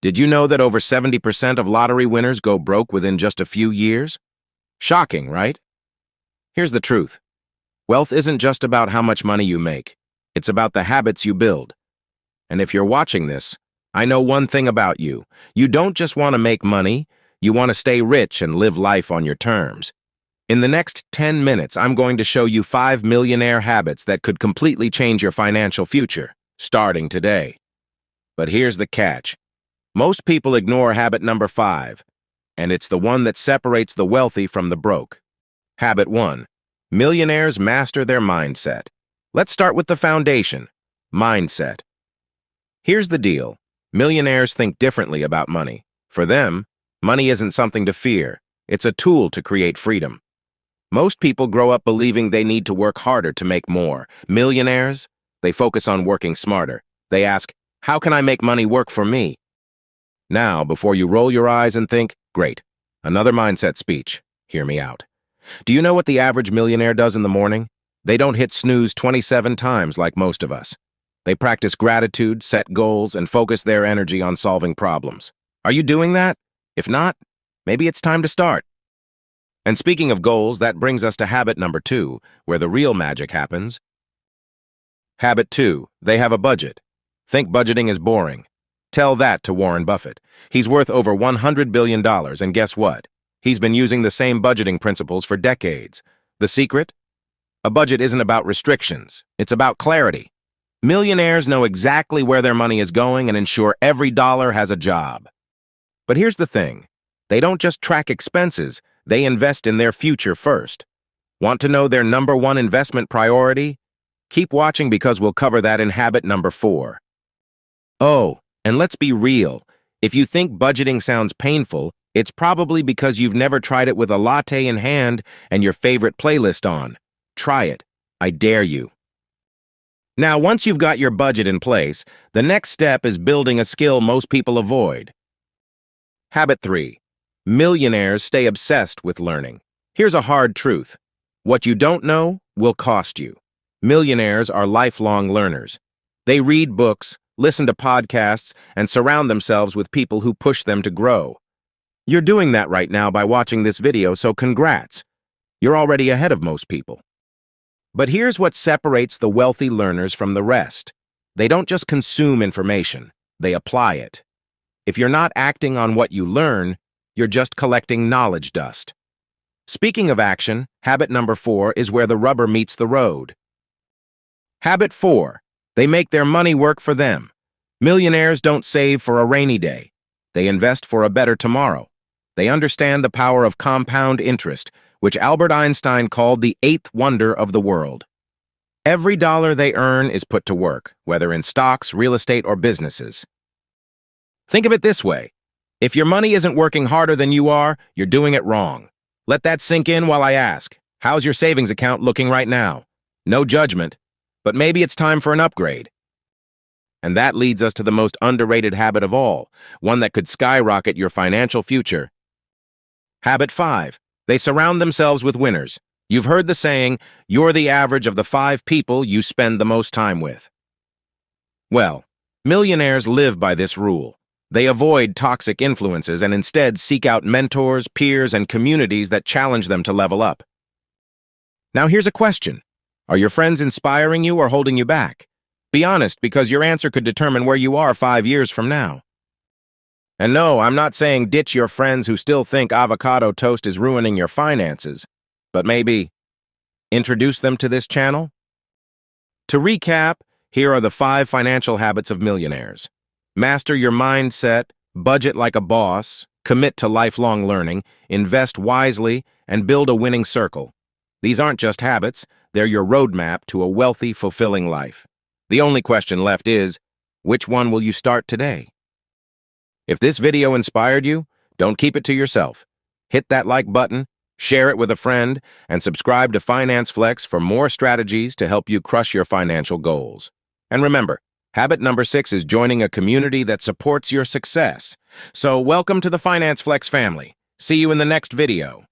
Did you know that over 70% of lottery winners go broke within just a few years? Shocking, right? Here's the truth. Wealth isn't just about how much money you make. It's about the habits you build. And if you're watching this, I know one thing about you. You don't just want to make money, you want to stay rich and live life on your terms. In the next 10 minutes, I'm going to show you 5 millionaire habits that could completely change your financial future, starting today. But here's the catch. Most people ignore habit number 5, and it's the one that separates the wealthy from the broke. Habit 1. Millionaires master their mindset. Let's start with the foundation, mindset. Here's the deal. Millionaires think differently about money. For them, money isn't something to fear. It's a tool to create freedom. Most people grow up believing they need to work harder to make more. Millionaires, they focus on working smarter. They ask, how can I make money work for me? Now, before you roll your eyes and think, great, another mindset speech, hear me out. Do you know what the average millionaire does in the morning? They don't hit snooze 27 times like most of us. They practice gratitude, set goals, and focus their energy on solving problems. Are you doing that? If not, maybe it's time to start. And speaking of goals, that brings us to habit number 2, where the real magic happens. Habit 2, they have a budget. Think budgeting is boring. Tell that to Warren Buffett. He's worth over $100 billion, and guess what? He's been using the same budgeting principles for decades. The secret? A budget isn't about restrictions. It's about clarity. Millionaires know exactly where their money is going and ensure every dollar has a job. But here's the thing. They don't just track expenses, they invest in their future first. Want to know their number 1 investment priority? Keep watching because we'll cover that in habit number 4. Oh, and let's be real. If you think budgeting sounds painful, it's probably because you've never tried it with a latte in hand and your favorite playlist on. Try it. I dare you. Now, once you've got your budget in place, the next step is building a skill most people avoid. Habit 3. Millionaires stay obsessed with learning. Here's a hard truth. What you don't know will cost you. Millionaires are lifelong learners. They read books, listen to podcasts, and surround themselves with people who push them to grow. You're doing that right now by watching this video, so congrats. You're already ahead of most people. But here's what separates the wealthy learners from the rest. They don't just consume information, they apply it. If you're not acting on what you learn, you're just collecting knowledge dust. Speaking of action, habit number 4 is where the rubber meets the road. Habit 4. They make their money work for them. Millionaires don't save for a rainy day. They invest for a better tomorrow. They understand the power of compound interest, which Albert Einstein called the 8th wonder of the world. Every dollar they earn is put to work, whether in stocks, real estate, or businesses. Think of it this way. If your money isn't working harder than you are, you're doing it wrong. Let that sink in while I ask, how's your savings account looking right now? No judgment, but maybe it's time for an upgrade. And that leads us to the most underrated habit of all, one that could skyrocket your financial future. Habit 5. They surround themselves with winners. You've heard the saying, you're the average of the 5 people you spend the most time with. Well, millionaires live by this rule. They avoid toxic influences and instead seek out mentors, peers, and communities that challenge them to level up. Now here's a question. Are your friends inspiring you or holding you back? Be honest, because your answer could determine where you are 5 years from now. And no, I'm not saying ditch your friends who still think avocado toast is ruining your finances, but maybe introduce them to this channel? To recap, here are the 5 financial habits of millionaires. Master your mindset, budget like a boss, commit to lifelong learning, invest wisely, and build a winning circle. These aren't just habits, they're your roadmap to a wealthy, fulfilling life. The only question left is, which one will you start today? If this video inspired you, don't keep it to yourself. Hit that like button, share it with a friend, and subscribe to Finance Flex for more strategies to help you crush your financial goals. And remember, habit number 6 is joining a community that supports your success. So welcome to the Finance Flex family. See you in the next video.